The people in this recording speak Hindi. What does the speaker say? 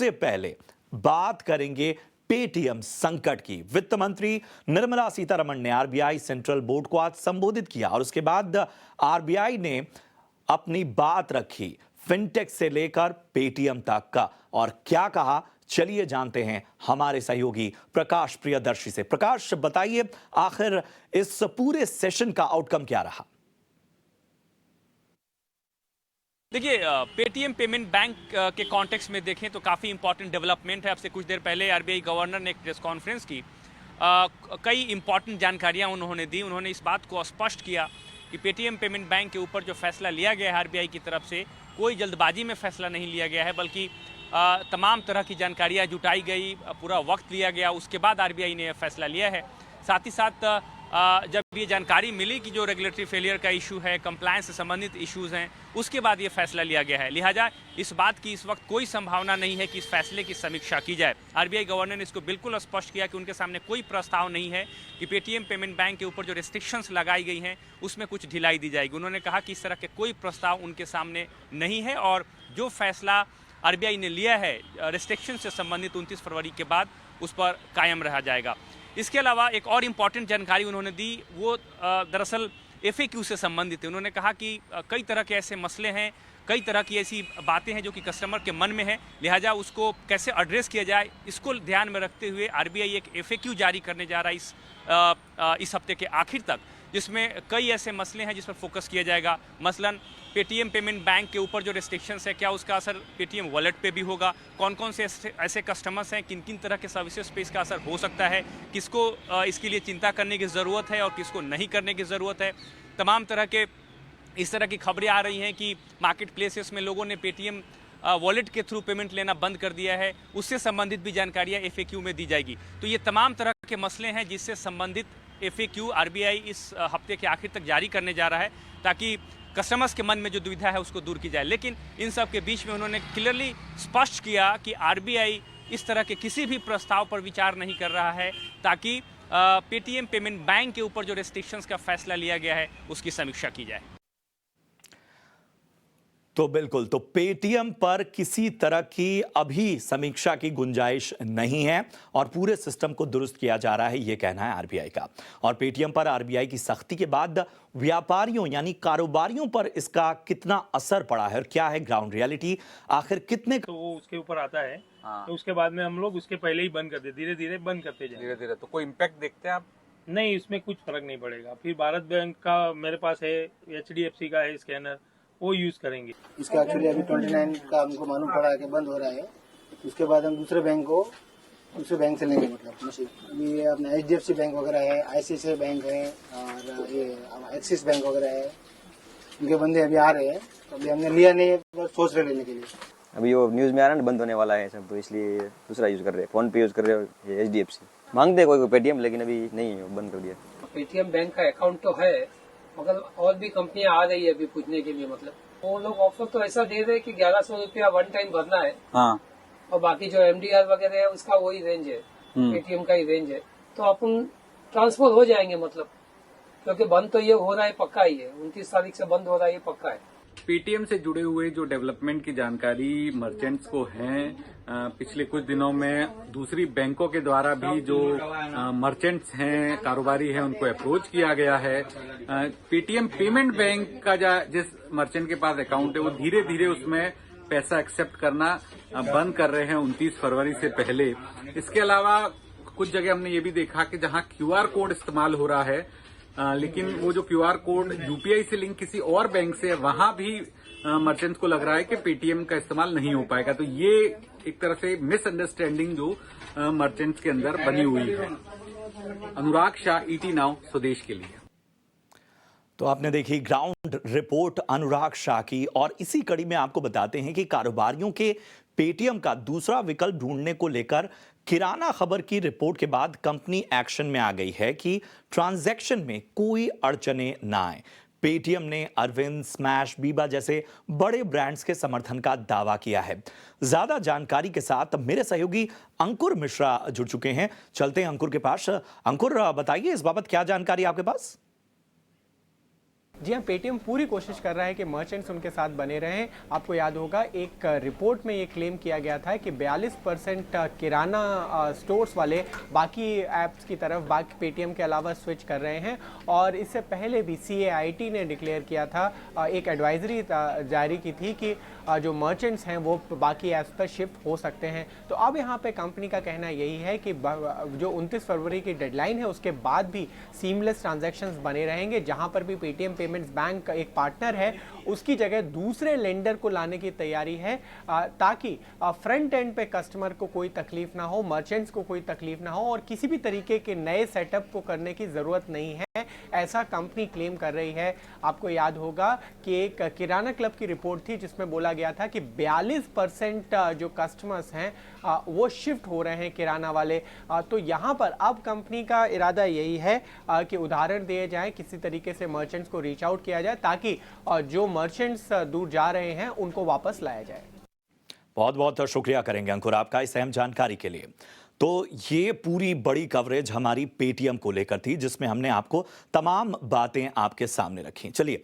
सबसे पहले बात करेंगे पेटीएम संकट की। वित्त मंत्री निर्मला सीतारमण ने आरबीआई सेंट्रल बोर्ड को आज संबोधित किया और उसके बाद आरबीआई ने अपनी बात रखी फिनटेक से लेकर पेटीएम तक का। और क्या कहा, चलिए जानते हैं हमारे सहयोगी प्रकाश प्रियदर्शी से। प्रकाश, बताइए आखिर इस पूरे सेशन का आउटकम क्या रहा? देखिए, पेटीएम पेमेंट बैंक के कॉन्टेक्स्ट में देखें तो काफ़ी इंपॉर्टेंट डेवलपमेंट है। अब से कुछ देर पहले आरबीआई गवर्नर ने एक प्रेस कॉन्फ्रेंस की, कई इंपॉर्टेंट जानकारियां उन्होंने दी। उन्होंने इस बात को स्पष्ट किया कि पेटीएम पेमेंट बैंक के ऊपर जो फैसला लिया गया है आरबीआई की तरफ से, कोई जल्दबाजी में फैसला नहीं लिया गया है, बल्कि तमाम तरह की जानकारियाँ जुटाई गई, पूरा वक्त लिया गया, उसके बाद आरबीआई ने यह फैसला लिया है। साथ ही साथ जब ये जानकारी मिली कि जो रेगुलेटरी फेलियर का इशू है, कंप्लायंस से संबंधित इश्यूज हैं, उसके बाद ये फैसला लिया गया है। लिहाजा इस बात की इस वक्त कोई संभावना नहीं है कि इस फैसले की समीक्षा की जाए। आरबीआई गवर्नर ने इसको बिल्कुल स्पष्ट किया कि उनके सामने कोई प्रस्ताव नहीं है कि पेटीएम पेमेंट बैंक के ऊपर जो रिस्ट्रिक्शंस लगाई गई हैं उसमें कुछ ढिलाई दी जाएगी। उन्होंने कहा कि इस तरह के कोई प्रस्ताव उनके सामने नहीं है और जो फैसला आरबीआई ने लिया है रिस्ट्रिक्शन से संबंधित 29 फरवरी के बाद, उस पर कायम रहा जाएगा। इसके अलावा एक और इम्पॉर्टेंट जानकारी उन्होंने दी, वो दरअसल एफएक्यू से संबंधित है। उन्होंने कहा कि कई तरह के ऐसे मसले हैं, कई तरह की ऐसी बातें हैं जो कि कस्टमर के मन में है, लिहाजा उसको कैसे एड्रेस किया जाए, इसको ध्यान में रखते हुए आरबीआई एक एफएक्यू जारी करने जा रहा है इस हफ्ते के आखिर तक, जिसमें कई ऐसे मसले हैं जिस पर फोकस किया जाएगा। मसलन पेटीएम पेमेंट बैंक के ऊपर जो रिस्ट्रिक्शंस है, क्या उसका असर पेटीएम वॉलेट पे भी होगा, कौन कौन से ऐसे कस्टमर्स हैं, किन किन तरह के सर्विसेज पे इसका असर हो सकता है, किसको इसके लिए चिंता करने की ज़रूरत है और किसको नहीं करने की ज़रूरत है। तमाम तरह के इस तरह की खबरें आ रही हैं कि मार्केट प्लेसेस में लोगों ने पेटीएम वॉलेट के थ्रू पेमेंट लेना बंद कर दिया है, उससे संबंधित भी जानकारियाँ एफएक्यू में दी जाएगी। तो ये तमाम तरह के मसले हैं जिससे संबंधित एफएक्यू आरबीआई इस हफ्ते के आखिर तक जारी करने जा रहा है, ताकि कस्टमर्स के मन में जो दुविधा है उसको दूर की जाए। लेकिन इन सब के बीच में उन्होंने क्लियरली स्पष्ट किया कि आरबीआई इस तरह के किसी भी प्रस्ताव पर विचार नहीं कर रहा है ताकि पेटीएम पेमेंट बैंक के ऊपर जो रेस्ट्रिक्शंस का फैसला लिया गया है उसकी समीक्षा की जाए। तो बिल्कुल, तो पेटीएम पर किसी तरह की अभी समीक्षा की गुंजाइश नहीं है और पूरे सिस्टम को दुरुस्त किया जा रहा है, यह कहना है आरबीआई का। और पेटीएम पर आरबीआई की सख्ती के बाद व्यापारियों यानी कारोबारियों पर इसका कितना असर पड़ा है और क्या है ग्राउंड रियलिटी, आखिर कितने तो वो उसके ऊपर आता है। तो उसके बाद में हम लोग उसके पहले ही बंद करते, धीरे धीरे बंद करते जाए। धीरे धीरे तो कोई इम्पैक्ट देखते हैं आप? नहीं, इसमें कुछ फर्क नहीं पड़ेगा। फिर भारत बैंक का मेरे पास है, एचडीएफसी का है स्कैनर, वो यूज करेंगे। इसका एक्चुअली अभी 29 का हमको मालूम पड़ा है कि बंद हो रहा है। उसके बाद हम दूसरे बैंक से लेंगे, मतलब मशीन। अभी ये अपना एचडीएफसी बैंक वगैरह है, आईसीआईसीआई बैंक है और ये एक्सिस बैंक वगैरह है, उनके बंदे अभी आ रहे हैं। तो अभी हमने लिया नहीं है, बस सोच रहे लेने के लिए। अभी वो न्यूज में आ रहा है ना, बंद होने वाला है सब, तो इसलिए दूसरा यूज कर रहे हैं, फोन पे यूज कर रहे हैं, एचडीएफसी मांगते कोई पेटीएम, लेकिन अभी नहीं है, बंद कर दिया। पेटीएम बैंक का अकाउंट तो है, मगर और भी कंपनियां आ रही है अभी पूछने के लिए। मतलब वो लोग ऑफर तो ऐसा दे रहे हैं कि 1100 रुपया वन टाइम भरना है। हाँ। और बाकी जो एमडीआर वगैरह है उसका वही रेंज है, पेटीएम का ही रेंज है। तो अपन ट्रांसफर हो जाएंगे, मतलब क्योंकि बंद तो ये हो रहा है, पक्का ही है, 29 तारीख से बंद हो रहा है, ये पक्का है। पेटीएम से जुड़े हुए जो डेवलपमेंट की जानकारी मर्चेंट्स को है, पिछले कुछ दिनों में दूसरी बैंकों के द्वारा भी जो मर्चेंट्स हैं, कारोबारी हैं, उनको अप्रोच किया गया है। पेटीएम पेमेंट बैंक का जिस मर्चेंट के पास अकाउंट है वो धीरे धीरे उसमें पैसा एक्सेप्ट करना बंद कर रहे हैं 29 फरवरी से पहले। इसके अलावा कुछ जगह हमने ये भी देखा कि जहां क्यूआर कोड इस्तेमाल हो रहा है, लेकिन वो जो क्यूआर कोड यूपीआई से लिंक किसी और बैंक से है, वहां भी मर्चेंट्स को लग रहा है कि पेटीएम का इस्तेमाल नहीं हो पाएगा। तो ये एक तरह से मिसअंडरस्टैंडिंग जो मर्चेंट्स के अंदर बनी हुई है। अनुराग शाह, ईटी नाउ, स्वदेश के लिए। तो आपने देखी ग्राउंड रिपोर्ट अनुराग शाह की। और इसी कड़ी में आपको बताते हैं कि कारोबारियों के पेटीएम का दूसरा विकल्प ढूंढने को लेकर किराना खबर की रिपोर्ट के बाद कंपनी एक्शन में आ गई है कि ट्रांजैक्शन में कोई अड़चने ना आए। पेटीएम ने अरविंद, स्मैश, बीबा जैसे बड़े ब्रांड्स के समर्थन का दावा किया है। ज्यादा जानकारी के साथ मेरे सहयोगी अंकुर मिश्रा जुड़ चुके हैं, चलते हैं अंकुर के पास। अंकुर, बताइए इस बाबत क्या जानकारी आपके पास? जी हाँ, पेटीएम पूरी कोशिश कर रहा है कि मर्चेंट्स उनके साथ बने रहें। आपको याद होगा एक रिपोर्ट में ये क्लेम किया गया था कि 42% किराना स्टोर्स वाले बाकी ऐप्स की तरफ बाकी पेटीएम के अलावा स्विच कर रहे हैं। और इससे पहले भी CAIT ने डिक्लेयर किया था, एक एडवाइजरी जारी की थी कि जो मर्चेंट्स हैं वो बाकी ऐप्स पर शिफ्ट हो सकते हैं। तो अब यहाँ पे कंपनी का कहना यही है कि जो 29 फरवरी की डेडलाइन है उसके बाद भी सीमलेस ट्रांजैक्शंस बने रहेंगे। जहाँ पर भी पेटीएम पेमेंट्स बैंक का एक पार्टनर है उसकी जगह दूसरे लेंडर को लाने की तैयारी है, ताकि फ्रंट एंड पे कस्टमर को कोई तकलीफ ना हो, मर्चेंट्स को कोई तकलीफ ना हो और किसी भी तरीके के नए सेटअप को करने की ज़रूरत नहीं है, ऐसा कंपनी क्लेम कर रही है। आपको याद होगा कि एक किराना क्लब की रिपोर्ट थी जिसमें बोला गया था कि 42% जो कस्टमर्स हैं वो शिफ्ट हो रहे हैं किराना वाले। तो यहाँ पर अब कंपनी का इरादा यही है कि उदाहरण दिए जाए, किसी तरीके से मर्चेंट्स को रीच आउट किया जाए ताकि जो मर्चेंट्स दूर जा रहे हैं उनको वापस लाया जाए। बहुत बहुत शुक्रिया करेंगे अंकुर आपका इस अहम जानकारी के लिए। तो ये पूरी बड़ी कवरेज हमारी पेटीएम को लेकर थी जिसमें हमने आपको तमाम बातें आपके सामने रखी। चलिए